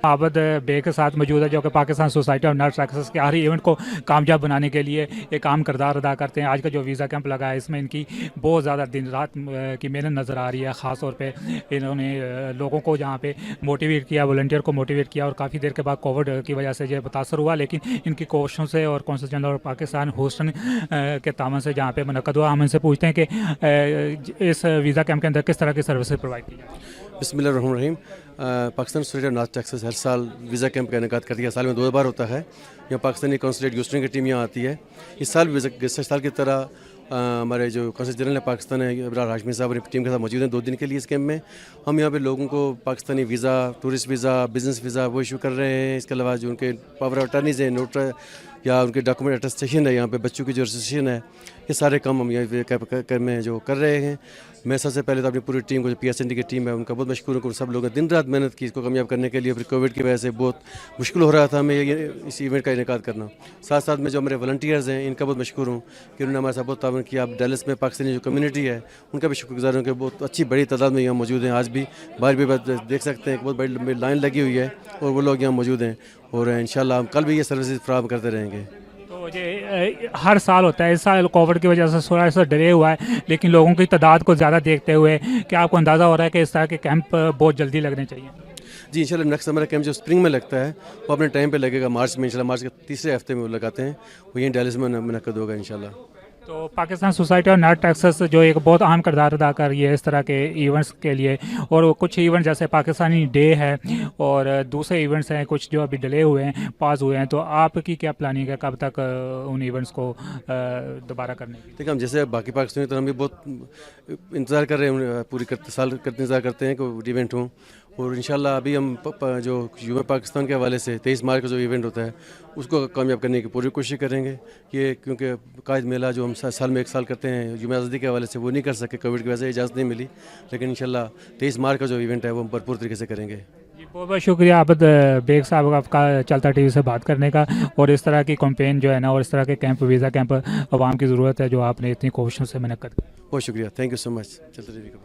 आबद बे के साथ मौजूद है, जो कि Pakistan society of nurse access के हर इवेंट को कामयाब बनाने के लिए एक अहम किरदार अदा करते हैं। आज का जो वीज़ा कैंप लगा है, इसमें इनकी बहुत ज़्यादा दिन रात की मेहनत नज़र आ रही है। ख़ास तौर पे इन्होंने लोगों को जहाँ पे मोटिवेट किया, वॉलंटियर को मोटिवेट किया, और काफ़ी देर के बाद कोविड की वजह से ये मुतासर हुआ, लेकिन इनकी कोशिशों से और कौंसल जनरल और पाकिस्तान होस्टन के तामन से जहाँ पे मुनक़्क़द हुआ, हम इनसे पूछते हैं कि इस वीज़ा कैंप के अंदर किस तरह की सर्विसेज प्रोवाइड की जाए। बिस्मिल्लाहिर्रहमानिर्रहीम। Pakistan society of nurse taxes हर साल वीज़ा कैंप का इनेकाद करती है। साल में 2 बार होता है। यहाँ पाकिस्तानी कौंसलेट यूस्टन की टीम यहाँ आती है। इस साल भी पिछले साल की तरह हमारे जो कौंसल जनरल है पाकिस्तान है, इब्रार हाशमी साहब अपनी टीम के साथ मौजूद हैं 2 दिन के लिए इस कैंप में। हम यहाँ पे लोगों को Pakistani visa, tourist visa, business visa वो इशू कर रहे हैं। इसके अलावा जो उनके पावर ऑफ अटर्नीज़ हैं, नोट या उनके डॉक्यूमेंट अटेस्टेशन है, यहाँ पे बच्चों की जो रजिस्ट्रेशन है, ये सारे काम हम यहाँ कैंप में जो कर रहे हैं। मैं सबसे पहले तो अपनी पूरी टीम को, जो PSND की टीम है, उनका बहुत मशकूर हूँ। सब लोगों ने दिन रात मेहनत की इसको कामयाब करने के लिए। फिर कोविड की वजह से बहुत मुश्किल हो रहा था हमें इस इवेंट का इनेकाद करना। साथ साथ में जो हमारे वॉलंटियर्स हैं, इनका बहुत मशकूर हूँ कि उन्होंने हमारे साथ बहुत ताउन किया। अब डैलस में पाकिस्तानी जो कम्युनिटी है, उनका भी शुक्रगुजार हूँ कि बहुत अच्छी बड़ी तादाद में यहाँ मौजूद हैं। आज भी बाहर भी देख सकते हैं, बहुत बड़ी लंबी लाइन लगी हुई है और वो लोग यहाँ मौजूद हैं, और इंशाल्लाह हम कल भी ये सर्विसेज फराहम करते रहेंगे। तो ये हर साल होता है, इस साल कोविड की वजह से थोड़ा सा डिले हुआ है, लेकिन लोगों की तादाद को ज़्यादा देखते हुए क्या आपको अंदाज़ा हो रहा है कि इस तरह के कैंप बहुत जल्दी लगने चाहिए? जी इंशाल्लाह नेक्स्ट हमारा कैंप जो स्प्रिंग में लगता है वो अपने टाइम पे लगेगा, मार्च में। इंशाल्लाह मार्च के तीसरे हफ्ते में वो लगाते हैं, वो यहीं डैलस में मुनक़्क़द होगा इंशाल्लाह। तो Pakistan society of nurse taxes जो एक बहुत अहम किरदार अदा कर रही है इस तरह के इवेंट्स के लिए, और कुछ इवेंट जैसे पाकिस्तानी डे है और दूसरे इवेंट्स हैं कुछ जो अभी डिले हुए हैं, पास हुए हैं, तो आपकी क्या प्लानिंग है कब तक उन इवेंट्स को दोबारा करने की? देखिए हम जैसे बाकी पाकिस्तानी तो हम भी बहुत इंतज़ार कर रहे हैं, पूरी साल इंतज़ार करते हैं कि इवेंट हों। और इंशाल्लाह अभी हम जो युवा पाकिस्तान के हवाले से 23 मार्च का जो इवेंट होता है उसको कामयाब करने की पूरी कोशिश करेंगे। ये क्योंकि कायद मेला जो हम साल में 1 साल करते हैं युवा आज़ादी के हवाले से, वो नहीं कर सके, कोविड की वजह से इजाज़त नहीं मिली, लेकिन इंशाल्लाह 23 मार्च का जो इवेंट है वो हम भरपूर तरीके से करेंगे। जी बहुत बहुत शुक्रिया आबद बेग साहब आपका चलता टीवी से बात करने का, और इस तरह की कैंपेन जो है ना, और इस तरह के कैंप, वीज़ा कैंप आवाम की ज़रूरत है, जो आपने इतनी कोशिशों से मुनक़्क़द। बहुत शुक्रिया, थैंक यू सो मच चलता टीवी का।